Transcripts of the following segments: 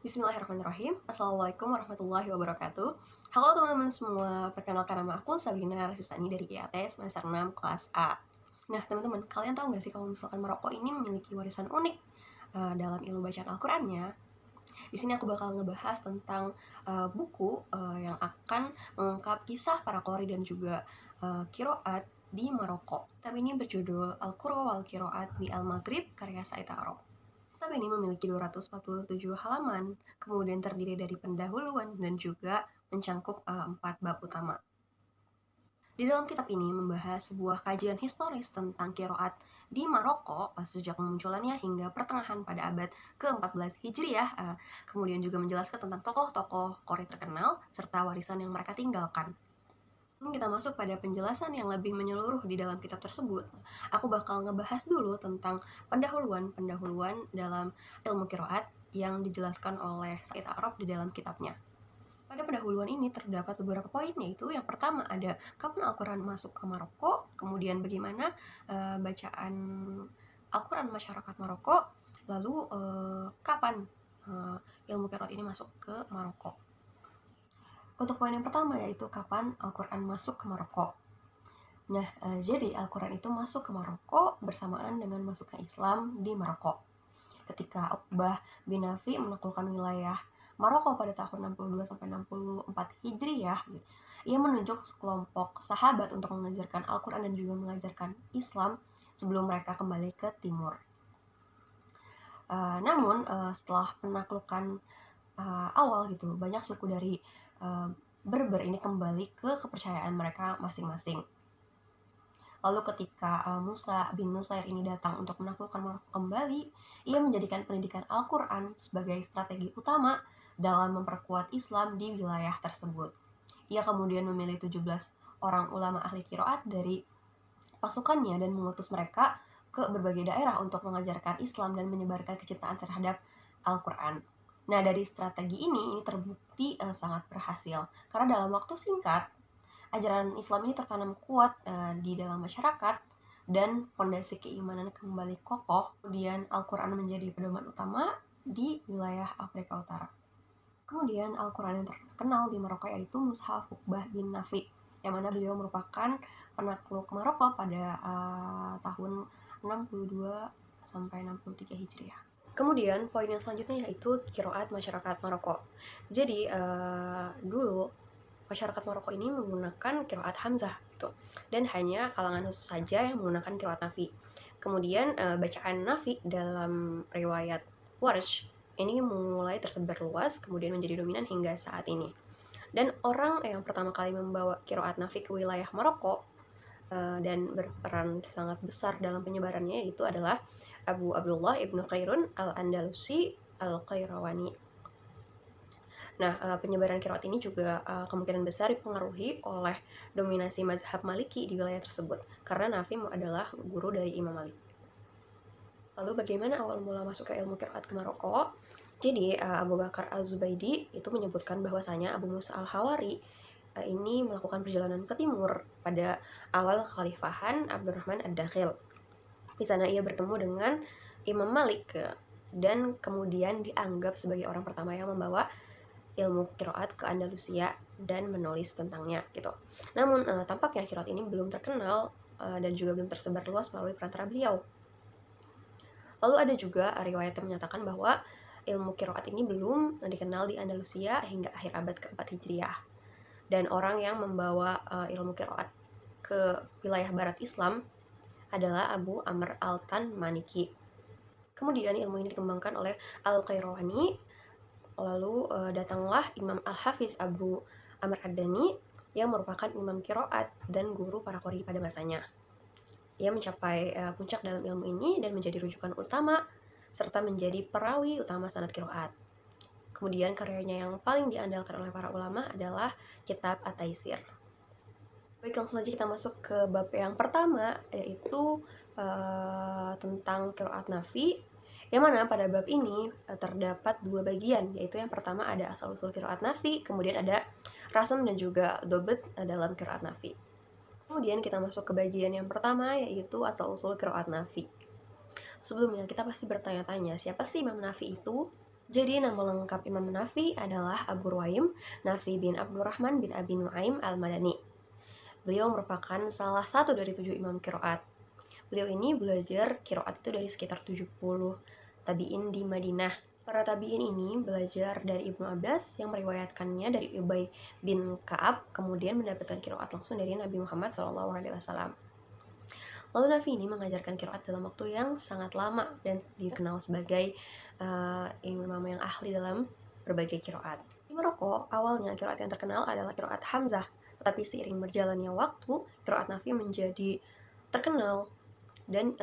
Bismillahirrahmanirrahim. Assalamualaikum warahmatullahi wabarakatuh. Halo teman-teman semua, perkenalkan nama aku Sabrina Rasisani dari IAT semester 6 kelas A. Nah teman-teman, kalian tahu nggak sih kalau misalkan Maroko ini memiliki warisan unik dalam ilmu bacaan Al-Qur'annya? Di sini aku bakal ngebahas tentang buku yang akan mengungkap kisah para qori dan juga kiroat di Maroko. Kitab ini berjudul Al-Qur'an wal Kiroat di Al-Maghrib karya Said Arab. Kitab ini memiliki 247 halaman, kemudian terdiri dari pendahuluan dan juga mencangkup 4 bab utama. Di dalam kitab ini membahas sebuah kajian historis tentang kiroat di Maroko sejak kemunculannya hingga pertengahan pada abad ke-14 Hijriah. Kemudian juga menjelaskan tentang tokoh-tokoh Qori terkenal serta warisan yang mereka tinggalkan. Kita masuk pada penjelasan yang lebih menyeluruh di dalam kitab tersebut. Aku bakal ngebahas dulu tentang pendahuluan dalam ilmu kiroat yang dijelaskan oleh Said Arab di dalam kitabnya. Pada pendahuluan ini terdapat beberapa poin, yaitu yang pertama ada kapan Al-Quran masuk ke Maroko, kemudian bagaimana bacaan Al-Quran masyarakat Maroko, lalu kapan ilmu kiroat ini masuk ke Maroko. Untuk poin yang pertama yaitu kapan Al-Quran masuk ke Maroko. Nah, jadi Al-Quran itu masuk ke Maroko bersamaan dengan masuknya Islam di Maroko. Ketika Uqbah bin Nafi menaklukkan wilayah Maroko pada tahun 62 sampai 64 Hijriah, ia menunjuk sekelompok sahabat untuk mengajarkan Al-Quran dan juga mengajarkan Islam sebelum mereka kembali ke timur. Namun setelah penaklukan awal gitu, banyak suku dari Berber ini kembali ke kepercayaan mereka masing-masing. Lalu ketika Musa bin Nusair ini datang untuk menaklukkan Maroko kembali, ia menjadikan pendidikan Al-Quran sebagai strategi utama dalam memperkuat Islam di wilayah tersebut. Ia kemudian memilih 17 orang ulama ahli kiroat dari pasukannya dan mengutus mereka ke berbagai daerah untuk mengajarkan Islam dan menyebarkan kecintaan terhadap Al-Quran. Nah, dari strategi ini terbukti sangat berhasil karena dalam waktu singkat ajaran Islam ini tertanam kuat di dalam masyarakat dan fondasi keimanan kembali kokoh. Kemudian Al-Quran menjadi pedoman utama di wilayah Afrika Utara. Kemudian Al-Quran yang terkenal di Maroko yaitu Mushaf Uqbah bin Nafi, yang mana beliau merupakan penakluk Maroko pada tahun 62 sampai 63 Hijriah. Kemudian poin yang selanjutnya yaitu kiroat masyarakat Maroko. Jadi dulu masyarakat Maroko ini menggunakan kiroat Hamzah gitu, dan hanya kalangan khusus saja yang menggunakan kiroat Nafi. Kemudian bacaan Nafi dalam riwayat Warsh ini mulai tersebar luas, kemudian menjadi dominan hingga saat ini. Dan orang yang pertama kali membawa kiroat Nafi ke wilayah Maroko dan berperan sangat besar dalam penyebarannya itu adalah Abu Abdullah ibnu Qairun al-Andalusi al-Qayrawani. Nah, penyebaran kiroat ini juga kemungkinan besar dipengaruhi oleh dominasi mazhab Maliki di wilayah tersebut, karena Nafi adalah guru dari Imam Malik. Lalu bagaimana awal mula masuk ke ilmu kiroat ke Maroko? Jadi Abu Bakar Al-Zubaidi itu menyebutkan bahwasanya Abu Musa Al-Hawari ini melakukan perjalanan ke timur pada awal kekhalifahan Abdurrahman Ad-Dakhil. Di sana ia bertemu dengan Imam Malik dan kemudian dianggap sebagai orang pertama yang membawa ilmu kiroat ke Andalusia dan menulis tentangnya gitu. Namun tampaknya kiroat ini belum terkenal dan juga belum tersebar luas melalui perantara beliau. Lalu ada juga riwayat yang menyatakan bahwa ilmu kiroat ini belum dikenal di Andalusia hingga akhir abad ke-4 Hijriah. Dan orang yang membawa ilmu kiroat ke wilayah barat Islam adalah Abu Amr al-Tan Maniki. Kemudian ilmu ini dikembangkan oleh Al-Qayrawani. Lalu datanglah Imam Al-Hafiz Abu Amr ad-Dani yang merupakan imam kiroat dan guru para qori pada masanya. Ia mencapai puncak dalam ilmu ini dan menjadi rujukan utama serta menjadi perawi utama sanad kiroat. Kemudian karyanya yang paling diandalkan oleh para ulama adalah kitab At-Taisir. Baik, langsung saja kita masuk ke bab yang pertama, yaitu tentang kiroat Nafi, yang mana pada bab ini terdapat dua bagian, yaitu yang pertama ada asal-usul kiroat Nafi, kemudian ada rasam dan juga dobet dalam kiroat Nafi. Kemudian kita masuk ke bagian yang pertama, yaitu asal-usul kiroat Nafi. Sebelumnya kita pasti bertanya-tanya, siapa sih Imam Nafi itu? Jadi nama lengkap Imam Nafi adalah Abu Ruwaim Nafi bin Abdurrahman bin Abi Nuaim al-Madani. Beliau merupakan salah satu dari 7 imam qiraat. Beliau ini belajar qiraat itu dari sekitar 70 tabi'in di Madinah. Para tabi'in ini belajar dari Ibnu Abbas yang meriwayatkannya dari Ubay bin Ka'ab, kemudian mendapatkan qiraat langsung dari Nabi Muhammad SAW. Lalu Nafi ini mengajarkan qiraat dalam waktu yang sangat lama dan dikenal sebagai imam yang ahli dalam berbagai qiraat. Di Maroko, awalnya qiraat yang terkenal adalah qiraat Hamzah, tetapi seiring berjalannya waktu, qiraat Nafi menjadi terkenal dan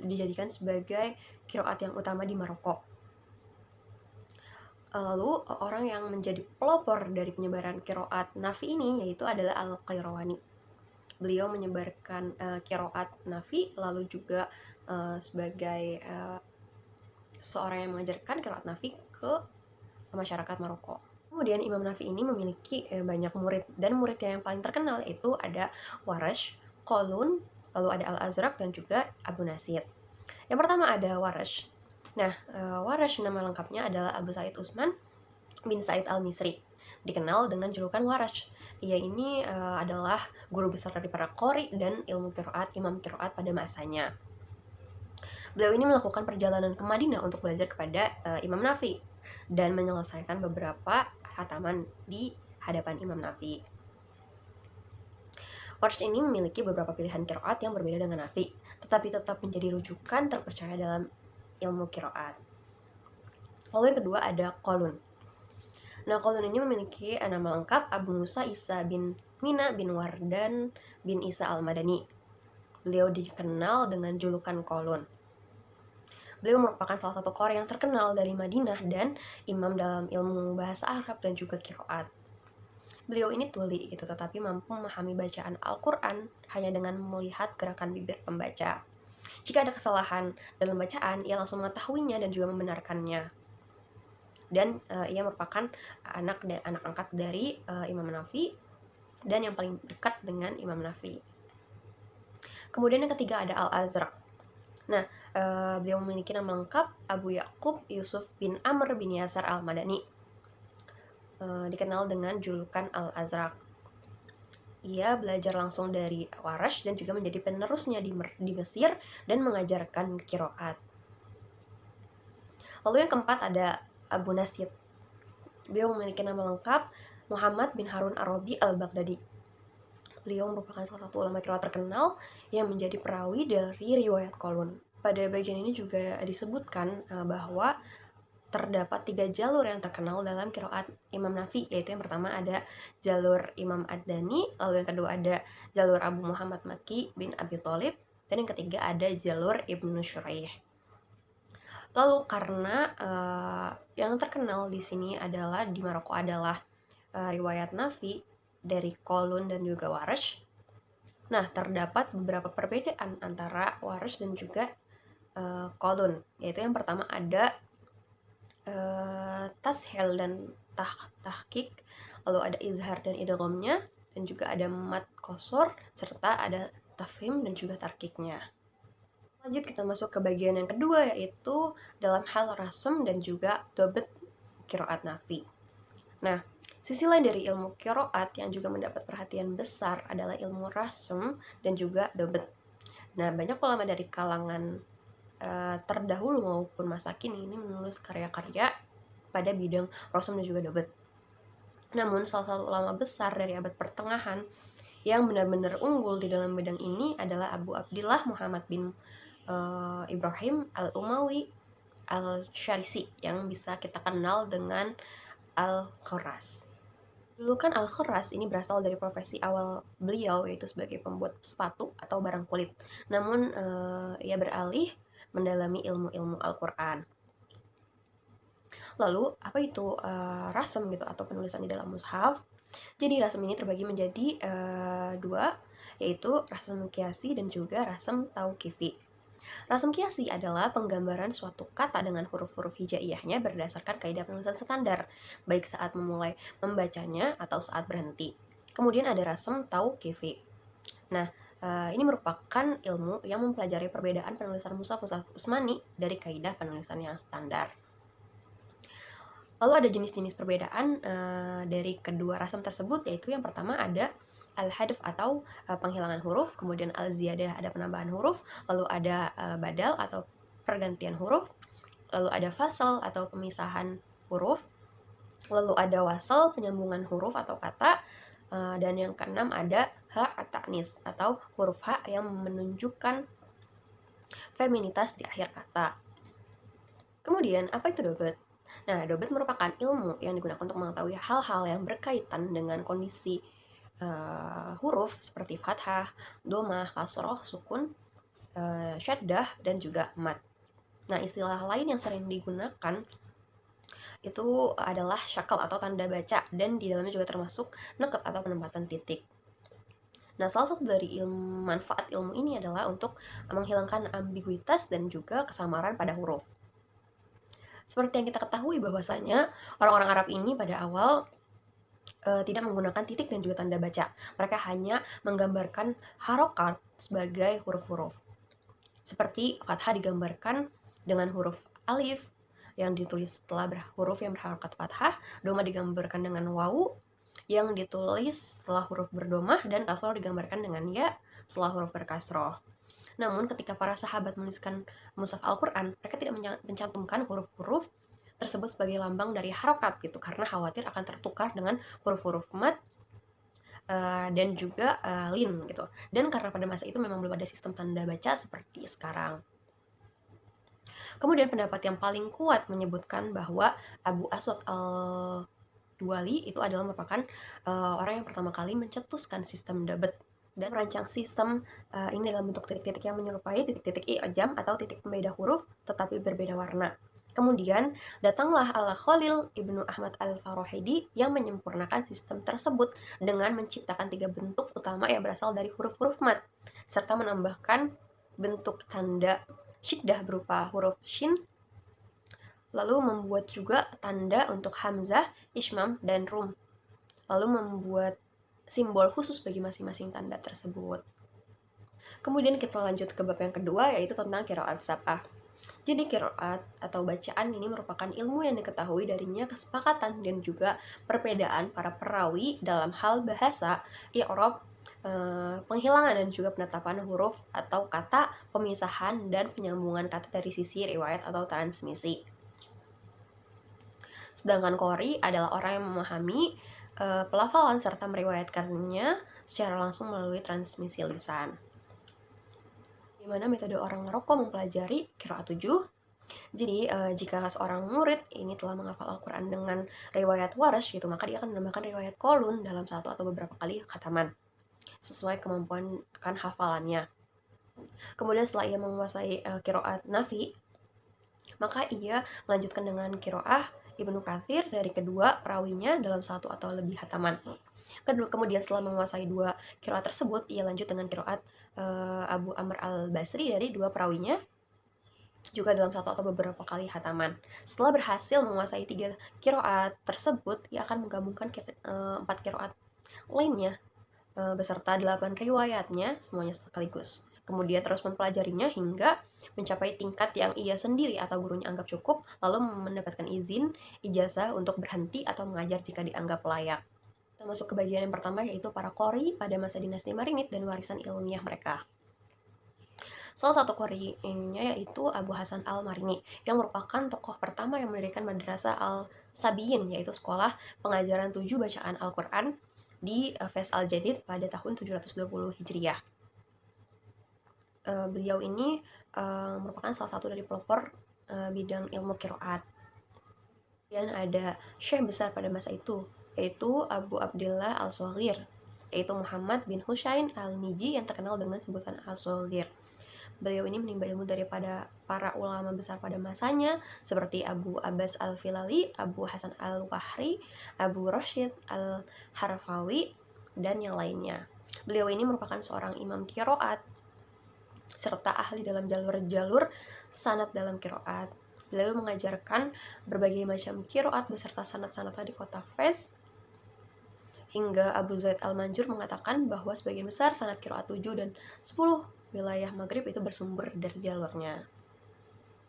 dijadikan sebagai qiraat yang utama di Maroko. Lalu orang yang menjadi pelopor dari penyebaran qiraat Nafi ini yaitu adalah Al-Qayrawani. Beliau menyebarkan qiraat Nafi, lalu juga sebagai seorang yang mengajarkan qiraat Nafi ke masyarakat Maroko. Kemudian Imam Nafi ini memiliki banyak murid, dan muridnya yang paling terkenal itu ada Warash, Qalun, lalu ada Al-Azraq, dan juga Abu Nasir. Yang pertama ada Warash. Nah, Warash nama lengkapnya adalah Abu Said Utsman bin Said al-Misri, dikenal dengan julukan Warash. Ia ini adalah guru besar dari para qori dan ilmu qiraat, imam qiraat pada masanya. Beliau ini melakukan perjalanan ke Madinah untuk belajar kepada Imam Nafi dan menyelesaikan beberapa hataman di hadapan Imam Nafi. Warsh ini memiliki beberapa pilihan qiraat yang berbeda dengan Nafi, tetapi tetap menjadi rujukan terpercaya dalam ilmu qiraat. Lalu yang kedua ada Qalun. Nah, Qalun ini memiliki nama lengkap Abu Musa Isa bin Mina bin Wardan bin Isa al-Madani. Beliau dikenal dengan julukan Qalun. Beliau merupakan salah satu qori yang terkenal dari Madinah dan imam dalam ilmu bahasa Arab dan juga qiraat. Beliau ini tuli gitu, tetapi mampu memahami bacaan Al-Quran hanya dengan melihat gerakan bibir pembaca. Jika ada kesalahan dalam bacaan, ia langsung mengetahuinya dan juga membenarkannya. Dan ia merupakan anak angkat dari Imam Nafi dan yang paling dekat dengan Imam Nafi. Kemudian yang ketiga ada Al-Azraq. Nah, beliau memiliki nama lengkap Abu Yaqub Yusuf bin Amr bin Yasar al-Madani, dikenal dengan julukan Al-Azraq. Ia belajar langsung dari Warash dan juga menjadi penerusnya di Mesir dan mengajarkan qiraat. Lalu yang keempat ada Abu Nasir. Beliau memiliki nama lengkap Muhammad bin Harun Ar-Rabi al-Baghdadi. Beliau merupakan salah satu ulama qiraat terkenal yang menjadi perawi dari riwayat Qalun. Pada bagian ini juga disebutkan bahwa terdapat 3 jalur yang terkenal dalam qiraat Imam Nafi, yaitu yang pertama ada jalur Imam Ad-Dani, lalu yang kedua ada jalur Abu Muhammad Makki bin Abi Thalib, dan yang ketiga ada jalur Ibnu Syuraih. Lalu karena yang terkenal di sini adalah di Maroko adalah riwayat Nafi dari Qalun dan juga Warash. Nah, terdapat beberapa perbedaan antara Warash dan juga Qalun, yaitu yang pertama ada tashil dan tahqiq, lalu ada izhar dan idghamnya, dan juga ada mat qasr, serta ada tafhim dan juga tarkiknya. Lanjut kita masuk ke bagian yang kedua, yaitu dalam hal rasm dan juga dobet qiraat Nafi. Nah, sisi lain dari ilmu qiraat yang juga mendapat perhatian besar adalah ilmu rasm dan juga dobet. Nah, banyak ulama dari kalangan terdahulu maupun masa kini ini menulis karya-karya pada bidang rasm dan juga dobet. Namun, salah satu ulama besar dari abad pertengahan yang benar-benar unggul di dalam bidang ini adalah Abu Abdillah Muhammad bin Ibrahim al-Umawi al-Syarisi yang bisa kita kenal dengan Al-Kharraz. Julukan Al-Kharraz ini berasal dari profesi awal beliau, yaitu sebagai pembuat sepatu atau barang kulit. Namun ia beralih mendalami ilmu-ilmu Al-Quran. Lalu apa itu rasm gitu atau penulisan di dalam mushaf? Jadi rasm ini terbagi menjadi dua, yaitu rasm qiyasi dan juga rasm tauqifi. Rasm qiyasi adalah penggambaran suatu kata dengan huruf-huruf hijaiyahnya berdasarkan kaidah penulisan standar, baik saat memulai membacanya atau saat berhenti. Kemudian ada rasm tauqifi. Nah, ini merupakan ilmu yang mempelajari perbedaan penulisan mushaf Utsmani dari kaidah penulisan yang standar. Lalu ada jenis-jenis perbedaan dari kedua rasam tersebut, yaitu yang pertama ada al-hadf atau penghilangan huruf, kemudian al-ziyadah ada penambahan huruf, lalu ada badal atau pergantian huruf, lalu ada fasal atau pemisahan huruf, lalu ada wasal penyambungan huruf atau kata, dan yang keenam ada ha at-ta'nis atau huruf ha yang menunjukkan feminitas di akhir kata. Kemudian, apa itu dobet? Nah, dobet merupakan ilmu yang digunakan untuk mengetahui hal-hal yang berkaitan dengan kondisi huruf seperti fathah, domah, kasroh, sukun, syaddah, dan juga mat. Nah, istilah lain yang sering digunakan itu adalah syakal atau tanda baca, dan di dalamnya juga termasuk neket atau penempatan titik. Nah, salah satu dari manfaat ilmu ini adalah untuk menghilangkan ambiguitas dan juga kesamaran pada huruf. Seperti yang kita ketahui bahwasanya orang-orang Arab ini pada awal tidak menggunakan titik dan juga tanda baca. Mereka hanya menggambarkan harokat sebagai huruf-huruf. Seperti fathah digambarkan dengan huruf alif yang ditulis setelah huruf yang berharokat fathah, doma digambarkan dengan wawu yang ditulis setelah huruf berdomah, dan kasroh digambarkan dengan ya setelah huruf berkasroh. Namun ketika para sahabat menuliskan mushaf Al-Quran, mereka tidak mencantumkan huruf-huruf tersebut sebagai lambang dari harokat gitu, karena khawatir akan tertukar dengan huruf-huruf mat dan juga lin gitu. Dan karena pada masa itu memang belum ada sistem tanda baca seperti sekarang. Kemudian pendapat yang paling kuat menyebutkan bahwa Abu Aswad al-Duali itu adalah merupakan orang yang pertama kali mencetuskan sistem dabet dan merancang sistem ini dalam bentuk titik-titik yang menyerupai titik-titik i'jam atau titik pembeda huruf tetapi berbeda warna. Kemudian datanglah Al-Khalil Ibnu Ahmad Al-Farahidi yang menyempurnakan sistem tersebut dengan menciptakan 3 bentuk utama yang berasal dari huruf-huruf mat, serta menambahkan bentuk tanda syiddah berupa huruf shin, lalu membuat juga tanda untuk hamzah, ishmam, dan rum, lalu membuat simbol khusus bagi masing-masing tanda tersebut. Kemudian kita lanjut ke bab yang kedua, yaitu tentang qiraat sab'ah. Jadi qiraat atau bacaan ini merupakan ilmu yang diketahui darinya kesepakatan dan juga perbedaan para perawi dalam hal bahasa, i'rab, penghilangan dan juga penetapan huruf atau kata, pemisahan dan penyambungan kata dari sisi riwayat atau transmisi. Sedangkan qori adalah orang yang memahami pelafalan serta meriwayatkannya secara langsung melalui transmisi lisan. Di mana metode orang Maroko mempelajari qiraat 7. Jadi jika seorang murid ini telah menghafal Al-Quran dengan riwayat Warsh gitu, maka dia akan menambahkan riwayat Qalun dalam satu atau beberapa kali khataman sesuai kemampuan akan hafalannya. Kemudian setelah ia menguasai qiraat Nafi, maka ia melanjutkan dengan qiraah Ibnu Katsir dari kedua perawinya dalam satu atau lebih khataman. Kemudian setelah menguasai 2 qiraat tersebut, ia lanjut dengan qiraat Abu Amr al-Basri dari 2 perawinya juga dalam satu atau beberapa kali khataman. Setelah berhasil menguasai 3 qiraat tersebut, ia akan menggabungkan 4 qiraat lainnya beserta 8 riwayatnya semuanya sekaligus. Kemudian terus mempelajarinya hingga mencapai tingkat yang ia sendiri atau gurunya anggap cukup, lalu mendapatkan izin ijazah untuk berhenti atau mengajar jika dianggap layak. Kita masuk ke bagian yang pertama, yaitu para qori pada masa dinasti Marinid dan warisan ilmiah mereka. Salah satu qori'nya yaitu Abu Hasan al-Marini, yang merupakan tokoh pertama yang mendirikan Madrasah al-Sabiyin, yaitu sekolah pengajaran 7 bacaan Al-Quran di Fes al-Jadid pada tahun 720 Hijriah. Beliau ini merupakan salah satu dari pelopor bidang ilmu qiraat. Dan ada syekh besar pada masa itu, yaitu Abu Abdillah al-Shaghir, yaitu Muhammad bin Husain al-Niji yang terkenal dengan sebutan al-Shaghir. Beliau ini menimba ilmu daripada para ulama besar pada masanya seperti Abu Abbas al-Filali, Abu Hasan al-Wahri, Abu Rashid al-Harfawi, dan yang lainnya. Beliau ini merupakan seorang imam qiraat serta ahli dalam jalur-jalur sanad dalam qiraat. Beliau mengajarkan berbagai macam qiraat beserta sanad-sanad di kota Fes, hingga Abu Zaid al-Manjur mengatakan bahwa sebagian besar sanad qiraat 7 dan 10 wilayah Maghrib itu bersumber dari jalurnya.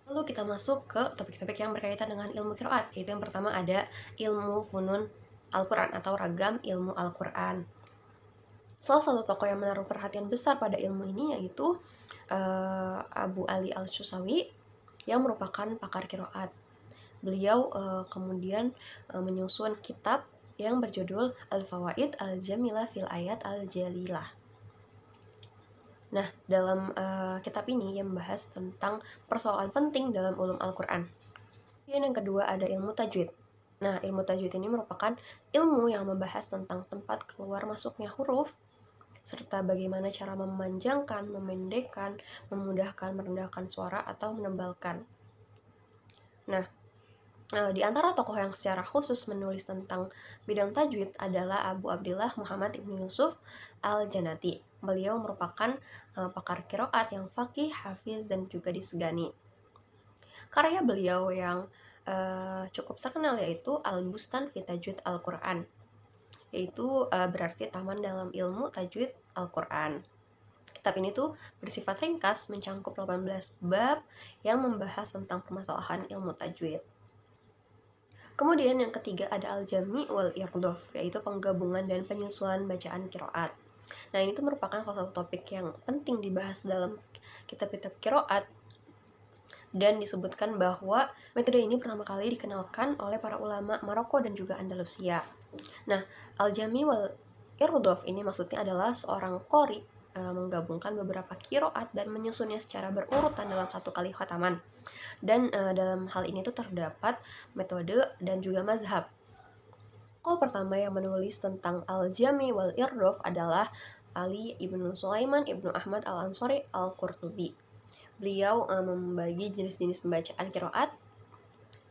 Lalu kita masuk ke topik-topik yang berkaitan dengan ilmu qiraat, yaitu yang pertama ada ilmu funun Al-Quran atau ragam ilmu Al-Quran. Salah satu tokoh yang menaruh perhatian besar pada ilmu ini yaitu Abu Ali Al-Shusawi yang merupakan pakar qiraat. Beliau kemudian menyusun kitab yang berjudul Al-Fawaid Al-Jamilah fil Ayat Al-Jalilah. Nah, dalam kitab ini yang membahas tentang persoalan penting dalam ulum Al-Quran. Kemudian yang kedua ada ilmu tajwid. Nah, ilmu tajwid ini merupakan ilmu yang membahas tentang tempat keluar masuknya huruf, serta bagaimana cara memanjangkan, memendekkan, memudahkan, merendahkan suara, atau menebalkan. Nah, di antara tokoh yang secara khusus menulis tentang bidang tajwid adalah Abu Abdillah Muhammad ibnu Yusuf Al-Janati. Beliau merupakan pakar qiraat yang faqih, hafiz, dan juga disegani. Karya beliau yang cukup terkenal yaitu Al-Bustan fi Tajwid Al-Quran, yaitu berarti taman dalam ilmu tajwid Al-Quran. Kitab ini tuh bersifat ringkas, mencangkup 18 bab yang membahas tentang permasalahan ilmu tajwid. Kemudian yang ketiga ada Al-Jami wal Irdhaf, yaitu penggabungan dan penyusunan bacaan qiraat. Nah, ini tuh merupakan salah satu topik yang penting dibahas dalam kitab-kitab qiraat, dan disebutkan bahwa metode ini pertama kali dikenalkan oleh para ulama Maroko dan juga Andalusia. Nah, Al-Jami wal Irdhaf ini maksudnya adalah seorang qori menggabungkan beberapa qiraat dan menyusunnya secara berurutan dalam satu kali khataman. Dan dalam hal ini tuh terdapat metode dan juga mazhab. Tokoh pertama yang menulis tentang Al-Jami wal Irdhaf adalah Ali ibnu Sulaiman ibnu Ahmad Al-Ansari Al-Qurtubi. Beliau membagi jenis-jenis pembacaan qiraat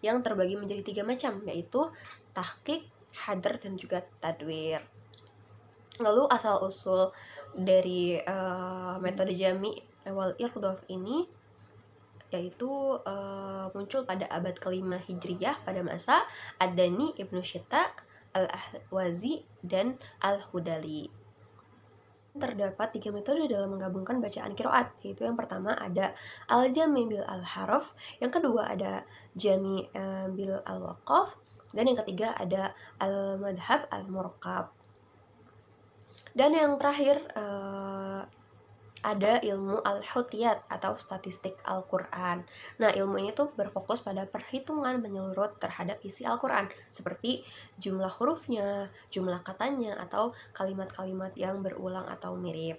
yang terbagi menjadi 3 macam, yaitu tahqiq, hadr, dan juga tadwir. Lalu asal-usul dari metode Jami wal Irdhaf ini yaitu muncul pada abad kelima Hijriyah pada masa Ad-Dani Ibnu Syita, Al-Ahwazi, dan Al-Hudali. Terdapat 3 metode dalam menggabungkan bacaan qiraat, yaitu yang pertama ada Al-Jami bil Al-Haraf, yang kedua ada Jami bil Al-Waqaf, dan yang ketiga ada Al-Madhab Al-Murakkab. Dan yang terakhir ada ilmu al-hutiyat atau statistik Al-Quran. Nah, ilmu ini tuh berfokus pada perhitungan menyeluruh terhadap isi Al-Quran, seperti jumlah hurufnya, jumlah katanya, atau kalimat-kalimat yang berulang atau mirip.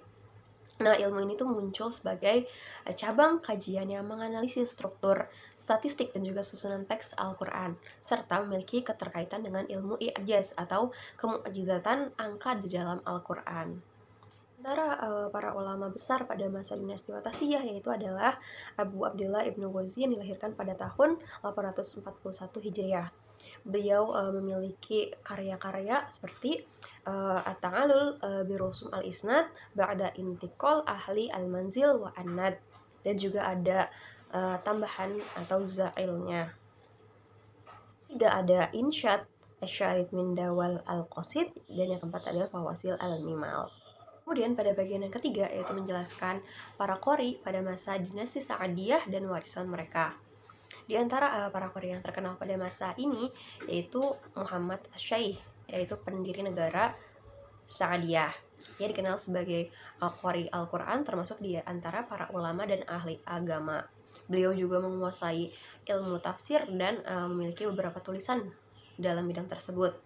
Nah, ilmu ini tuh muncul sebagai cabang kajian yang menganalisis struktur, statistik, dan juga susunan teks Al-Quran, serta memiliki keterkaitan dengan ilmu i'jaz atau kemukjizatan angka di dalam Al-Quran. Antara para ulama besar pada masa dinasti Wattasiyah yaitu adalah Abu Abdillah Ibnu Ghazi yang dilahirkan pada tahun 841 Hijriah. Beliau memiliki karya-karya seperti At-Ta'alul Birusum Al-Isnad Ba'da Intiqal Ahli Al-Manzil wa An-Nad, dan juga ada tambahan atau zailnya. Tidak ada Insyad Asyarid min Dawal Al-Qasid, dan yang keempat adalah Fawasil Al-Mimal. Kemudian pada bagian yang ketiga yaitu menjelaskan para qori pada masa dinasti Sa'adiyah dan warisan mereka. Di antara para qori yang terkenal pada masa ini yaitu Muhammad Asy-Syaikh, yaitu pendiri negara Sa'adiyah. Ia dikenal sebagai qori Al-Quran, termasuk di antara para ulama dan ahli agama. Beliau juga menguasai ilmu tafsir dan memiliki beberapa tulisan dalam bidang tersebut.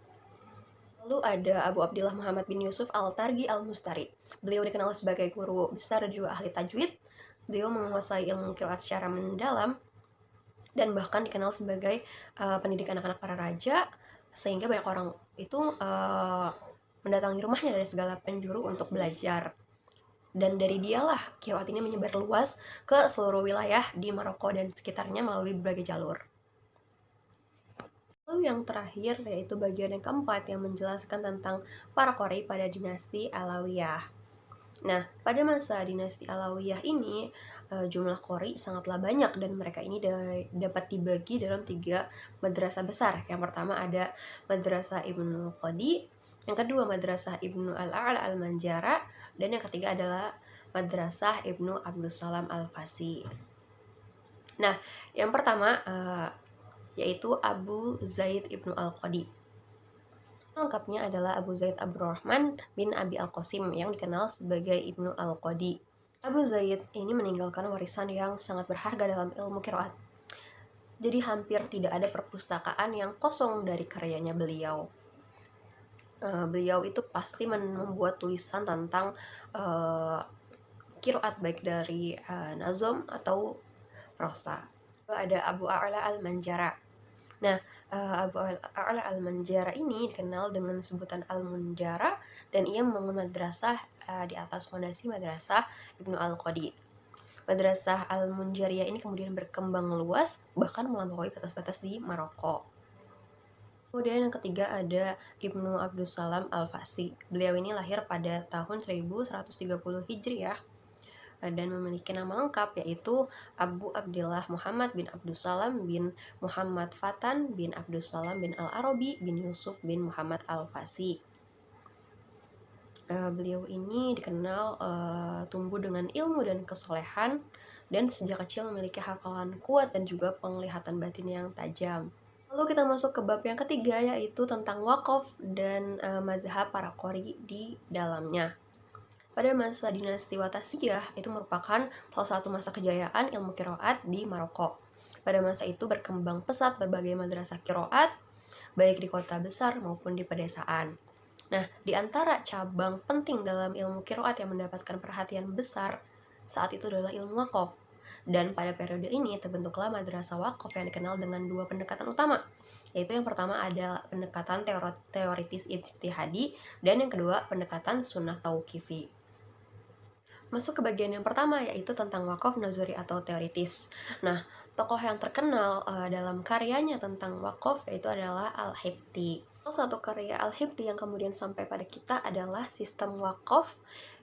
Lalu ada Abu Abdillah Muhammad bin Yusuf Al-Targi Al-Mustari. Beliau dikenal sebagai guru besar dan juga ahli tajwid. Beliau menguasai ilmu qiraat secara mendalam dan bahkan dikenal sebagai pendidik anak-anak para raja, sehingga banyak orang itu mendatangi rumahnya dari segala penjuru untuk belajar. Dan dari dialah qiraat ini menyebar luas ke seluruh wilayah di Maroko dan sekitarnya melalui berbagai jalur. Lalu yang terakhir yaitu bagian yang keempat yang menjelaskan tentang para qori pada dinasti Alawiyah. Nah, pada masa dinasti Alawiyah ini jumlah qori sangatlah banyak dan mereka ini dapat dibagi dalam 3 madrasah besar. Yang pertama ada Madrasah Ibnu Qadi, yang kedua Madrasah Ibnu Al-A'la Al-Manjara, dan yang ketiga adalah Madrasah Ibnu Abdussalam Al-Fasi. Nah, yang pertama yaitu Abu Zaid Ibnu Al-Qadi. Lengkapnya adalah Abu Zaid Abdurrahman bin Abi Al-Qasim yang dikenal sebagai Ibnu Al-Qadi. Abu Zaid ini meninggalkan warisan yang sangat berharga dalam ilmu qiraat. Jadi hampir tidak ada perpustakaan yang kosong dari karyanya beliau. Beliau itu pasti membuat tulisan tentang qiraat baik dari nazom atau prosa. Ada Abu A'la Al-Manjara. Nah, Abu A'la Al-Manjara ini dikenal dengan sebutan Al-Munjara dan ia membangun madrasah di atas fondasi madrasah Ibnu Al-Qadi. Madrasah Al-Munjariyah ini kemudian berkembang luas bahkan melampaui batas-batas di Maroko. Kemudian yang ketiga ada Ibnu Abdussalam Al-Fasi. Beliau ini lahir pada tahun 1130 Hijriah dan memiliki nama lengkap yaitu Abu Abdillah Muhammad bin Abdussalam bin Muhammad Fatan bin Abdussalam bin Al-Arabi bin Yusuf bin Muhammad Al-Fasi. Beliau ini dikenal tumbuh dengan ilmu dan kesolehan dan sejak kecil memiliki hafalan kuat dan juga penglihatan batin yang tajam. Lalu kita masuk ke bab yang ketiga yaitu tentang wakaf dan mazhab para qori di dalamnya. Pada masa dinasti Watasiyah itu merupakan salah satu masa kejayaan ilmu qiraat di Maroko. Pada masa itu berkembang pesat berbagai madrasah qiraat baik di kota besar maupun di pedesaan. Nah, di antara cabang penting dalam ilmu qiraat yang mendapatkan perhatian besar saat itu adalah ilmu wakaf. Dan pada periode ini terbentuklah madrasah wakaf yang dikenal dengan dua pendekatan utama, yaitu yang pertama adalah pendekatan teoritis ijtihadi dan yang kedua pendekatan sunnah tauqifi. Masuk ke bagian yang pertama yaitu tentang wakaf nazari atau teoritis. Nah, tokoh yang terkenal dalam karyanya tentang wakaf yaitu adalah Al-Hibti. Salah satu karya Al-Hibti yang kemudian sampai pada kita adalah sistem wakaf,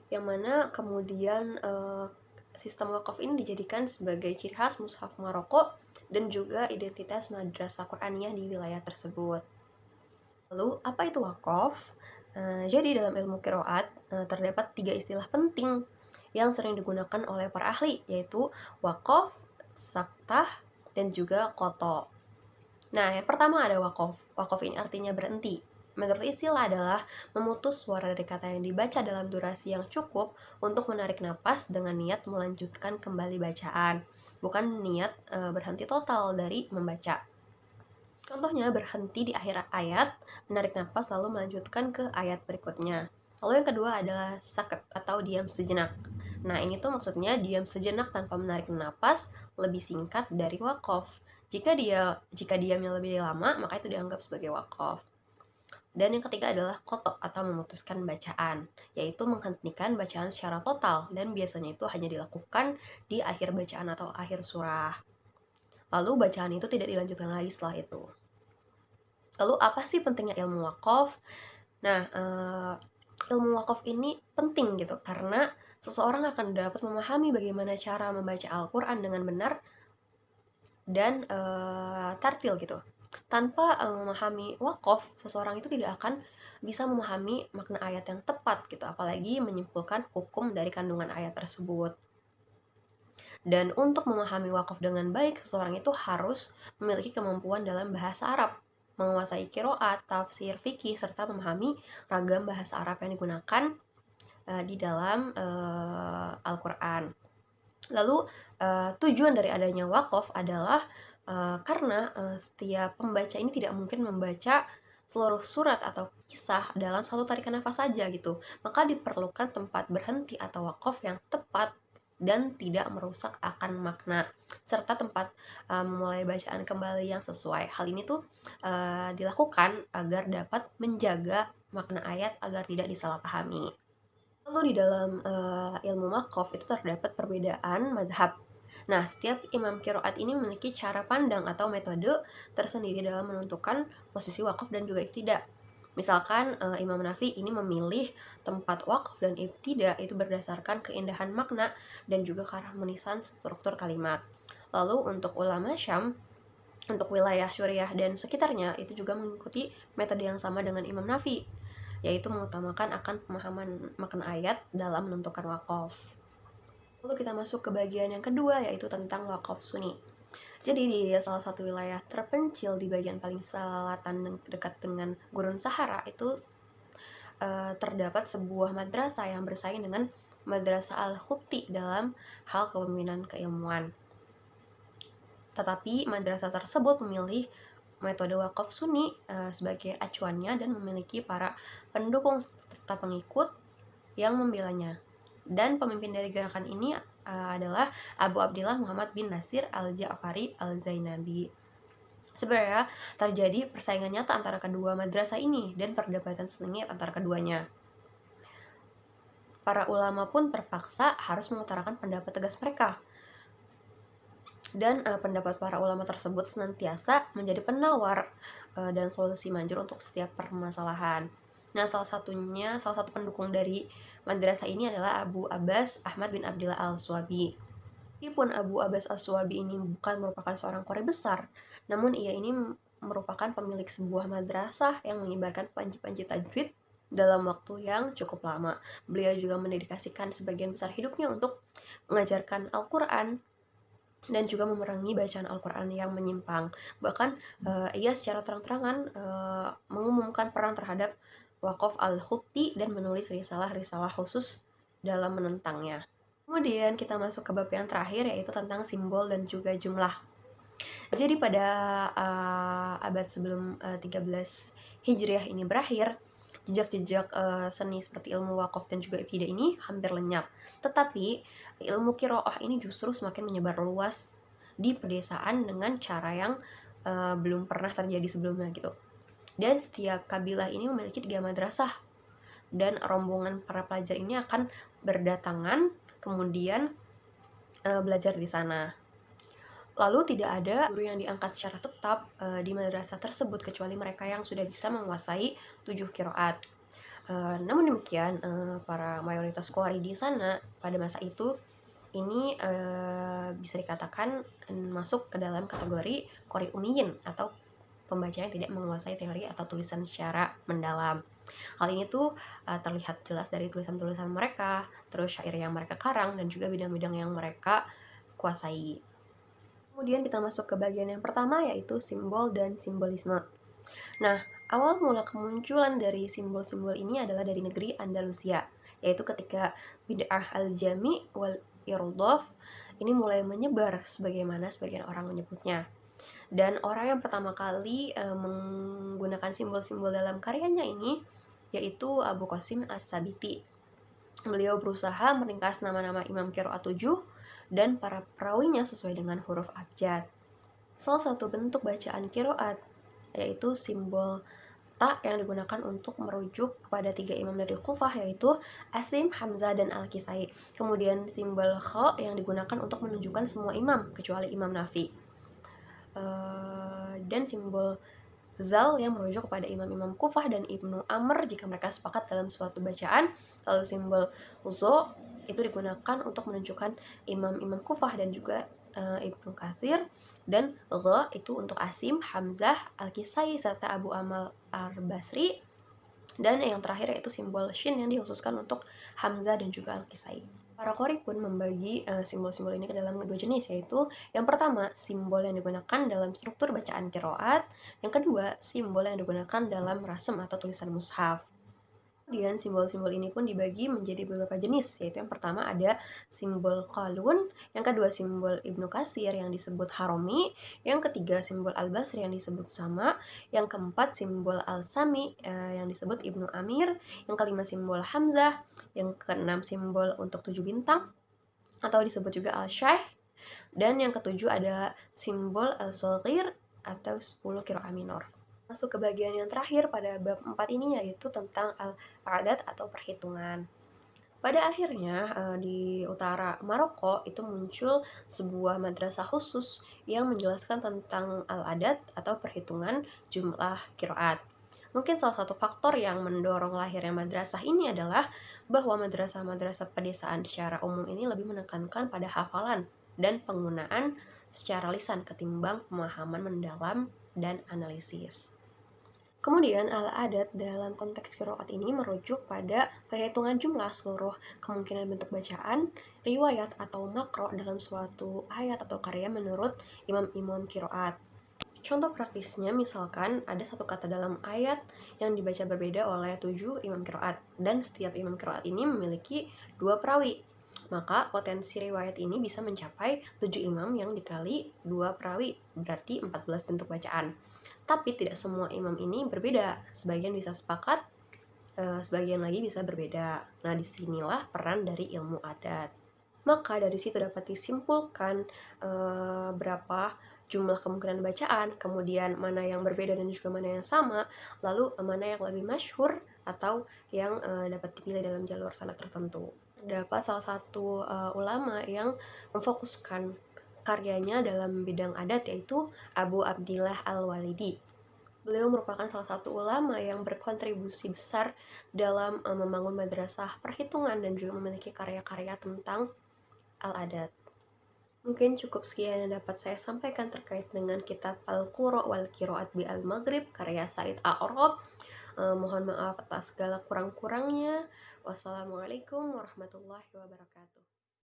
yang mana kemudian sistem wakaf ini dijadikan sebagai ciri khas mushaf Maroko dan juga identitas madrasah Qur'aniyah di wilayah tersebut. Lalu, apa itu wakaf? Jadi dalam ilmu qiraat terdapat 3 istilah penting yang sering digunakan oleh para ahli, yaitu wakaf, saktah, dan juga qoto. Nah, yang pertama ada wakaf. Wakaf ini artinya berhenti. Menurut istilah adalah memutus suara dari kata yang dibaca dalam durasi yang cukup untuk menarik napas dengan niat melanjutkan kembali bacaan, bukan niat berhenti total dari membaca. Contohnya berhenti di akhir ayat, menarik napas lalu melanjutkan ke ayat berikutnya. Lalu yang kedua adalah sakat atau diam sejenak. Nah, ini tuh maksudnya diam sejenak tanpa menarik napas lebih singkat dari wakaf. Jika diamnya lebih lama, maka itu dianggap sebagai wakaf. Dan yang ketiga adalah qoto atau memutuskan bacaan, yaitu menghentikan bacaan secara total dan biasanya itu hanya dilakukan di akhir bacaan atau akhir surah. Lalu bacaan itu tidak dilanjutkan lagi setelah itu. Lalu apa sih pentingnya ilmu wakaf? Nah, ilmu wakaf ini penting gitu karena seseorang akan dapat memahami bagaimana cara membaca Al-Quran dengan benar dan tartil gitu. Tanpa memahami wakaf, seseorang itu tidak akan bisa memahami makna ayat yang tepat gitu, apalagi menyimpulkan hukum dari kandungan ayat tersebut. Dan untuk memahami wakaf dengan baik, seseorang itu harus memiliki kemampuan dalam bahasa Arab, menguasai qiraat, tafsir, fikih, serta memahami ragam bahasa Arab yang digunakan di dalam Al-Quran. Lalu tujuan dari adanya wakaf adalah karena setiap pembaca ini tidak mungkin membaca seluruh surat atau kisah dalam satu tarikan nafas saja gitu. Maka diperlukan tempat berhenti atau wakaf yang tepat dan tidak merusak akan makna, serta tempat memulai bacaan kembali yang sesuai. Hal ini tuh dilakukan agar dapat menjaga makna ayat agar tidak disalahpahami. Lalu di dalam ilmu wakaf itu terdapat perbedaan mazhab. Nah, setiap imam qiraat ini memiliki cara pandang atau metode tersendiri dalam menentukan posisi wakaf dan juga ibtida. Misalkan Imam Nafi ini memilih tempat wakaf dan ibtida itu berdasarkan keindahan makna dan juga keharmonisan struktur kalimat. Lalu untuk ulama Syam, untuk wilayah Suriah dan sekitarnya itu juga mengikuti metode yang sama dengan Imam Nafi, yaitu mengutamakan akan pemahaman makna ayat dalam menentukan wakaf. Lalu kita masuk ke bagian yang kedua, yaitu tentang wakaf sunni. Jadi di salah satu wilayah terpencil di bagian paling selatan dekat dengan Gurun Sahara itu terdapat sebuah madrasah yang bersaing dengan Madrasah Al-Qubti dalam hal kepemimpinan keilmuan. Tetapi madrasah tersebut memilih metode wakaf Sunni sebagai acuannya dan memiliki para pendukung serta pengikut yang membelanya. Dan pemimpin dari gerakan ini adalah Abu Abdillah Muhammad bin Nasir Al-Ja'fari Al-Zainabi. Sebenarnya terjadi persaingan nyata antara kedua madrasah ini dan perdebatan sengit antara keduanya. Para ulama pun terpaksa harus mengutarakan pendapat tegas mereka. Dan pendapat para ulama tersebut senantiasa menjadi penawar dan solusi manjur untuk setiap permasalahan. Nah, salah satu pendukung dari madrasah ini adalah Abu Abbas Ahmad bin Abdillah Al-Swabi. Meskipun Abu Abbas Al-Swabi ini bukan merupakan seorang qori besar, namun ia ini merupakan pemilik sebuah madrasah yang menyebarkan panji-panji tajwid dalam waktu yang cukup lama. Beliau juga mendedikasikan sebagian besar hidupnya untuk mengajarkan Al-Quran dan juga memerangi bacaan Al-Quran yang menyimpang. Bahkan ia secara terang-terangan mengumumkan perang terhadap wakaf Al-Qubti dan menulis risalah-risalah khusus dalam menentangnya. Kemudian kita masuk ke bab yang terakhir, yaitu tentang simbol dan juga jumlah. Jadi pada abad sebelum 13 Hijriah ini berakhir, jejak-jejak seni seperti ilmu wakaf dan juga ibtidah ini hampir lenyap. Tetapi ilmu qiraah ini justru semakin menyebar luas di pedesaan dengan cara yang belum pernah terjadi sebelumnya gitu. Dan setiap kabilah ini memiliki 3 madrasah, dan rombongan para pelajar ini akan berdatangan kemudian belajar di sana. Lalu tidak ada guru yang diangkat secara tetap di madrasah tersebut kecuali mereka yang sudah bisa menguasai 7 qiraat. Namun demikian, para mayoritas qori di sana pada masa itu ini bisa dikatakan masuk ke dalam kategori qori ummiyin atau pembaca yang tidak menguasai teori atau tulisan secara mendalam. Hal ini tuh terlihat jelas dari tulisan-tulisan mereka, terus syair yang mereka karang, dan juga bidang-bidang yang mereka kuasai. Kemudian kita masuk ke bagian yang pertama, yaitu simbol dan simbolisme. Nah, awal mula kemunculan dari simbol-simbol ini adalah dari negeri Andalusia, yaitu ketika bid'ah al-jami wal irdhaf ini mulai menyebar sebagaimana sebagian orang menyebutnya. Dan orang yang pertama kali menggunakan simbol-simbol dalam karyanya ini yaitu Abu Qasim As-Sabiti. Beliau berusaha meringkas nama-nama imam qiraat 7 dan para perawinya sesuai dengan huruf abjad. Salah satu bentuk bacaan qiraat yaitu simbol ta yang digunakan untuk merujuk kepada 3 imam dari Kufah, yaitu Asim, Hamzah, dan Al-Kisai. Kemudian simbol kha yang digunakan untuk menunjukkan semua imam kecuali Imam Nafi. Dan simbol zal yang merujuk kepada imam-imam Kufah dan Ibnu Amr jika mereka sepakat dalam suatu bacaan. Lalu simbol zo itu digunakan untuk menunjukkan imam-imam Kufah dan juga Ibnu Katsir, dan gha itu untuk Asim, Hamzah, Al-Kisai, serta Abu Amal Al-Basri. Dan yang terakhir yaitu simbol shin yang dikhususkan untuk Hamzah dan juga Al-Kisai. Para qori pun membagi simbol-simbol ini ke dalam kedua jenis, yaitu yang pertama simbol yang digunakan dalam struktur bacaan qiraat, yang kedua simbol yang digunakan dalam rasem atau tulisan mushaf. Kemudian simbol-simbol ini pun dibagi menjadi beberapa jenis, yaitu yang pertama ada simbol qalun, yang kedua simbol Ibnu Katsir yang disebut Haromi, yang ketiga simbol Al-Basri yang disebut Sama, yang keempat simbol Al-Sami yang disebut Ibnu Amir, yang kelima simbol Hamzah, yang keenam simbol untuk 7 bintang atau disebut juga Al-Syaih, dan yang ketujuh ada simbol Al-Shaghir atau 10 qiraah minor. Masuk ke bagian yang terakhir pada bab 4 ini, yaitu tentang al-adat atau perhitungan. Pada akhirnya di utara Maroko itu muncul sebuah madrasah khusus yang menjelaskan tentang al-adat atau perhitungan jumlah qiraat. Mungkin salah satu faktor yang mendorong lahirnya madrasah ini adalah bahwa madrasah-madrasah pedesaan secara umum ini lebih menekankan pada hafalan dan penggunaan secara lisan ketimbang pemahaman mendalam dan analisis. Kemudian, al-adat dalam konteks qiraat ini merujuk pada perhitungan jumlah seluruh kemungkinan bentuk bacaan, riwayat atau makro dalam suatu ayat atau karya menurut imam-imam qiraat. Contoh praktisnya, misalkan ada satu kata dalam ayat yang dibaca berbeda oleh 7 imam qiraat, dan setiap imam qiraat ini memiliki 2 perawi. Maka potensi riwayat ini bisa mencapai 7 imam yang dikali 2 perawi, berarti 14 bentuk bacaan. Tapi tidak semua imam ini berbeda, sebagian bisa sepakat, sebagian lagi bisa berbeda. Nah, disinilah peran dari ilmu adat. Maka dari situ dapat disimpulkan berapa jumlah kemungkinan bacaan, kemudian mana yang berbeda dan juga mana yang sama, lalu mana yang lebih masyhur atau yang dapat dipilih dalam jalur sanad tertentu. Dapat salah satu ulama yang memfokuskan karyanya dalam bidang adat, yaitu Abu Abdillah Al-Walidi. Beliau merupakan salah satu ulama yang berkontribusi besar dalam membangun madrasah perhitungan dan juga memiliki karya-karya tentang al-adat. Mungkin cukup sekian yang dapat saya sampaikan terkait dengan kitab Al-Qura wal Qiraat bi Al-Maghrib karya Said A'rab. Mohon maaf atas segala kurang-kurangnya. Wassalamualaikum warahmatullahi wabarakatuh.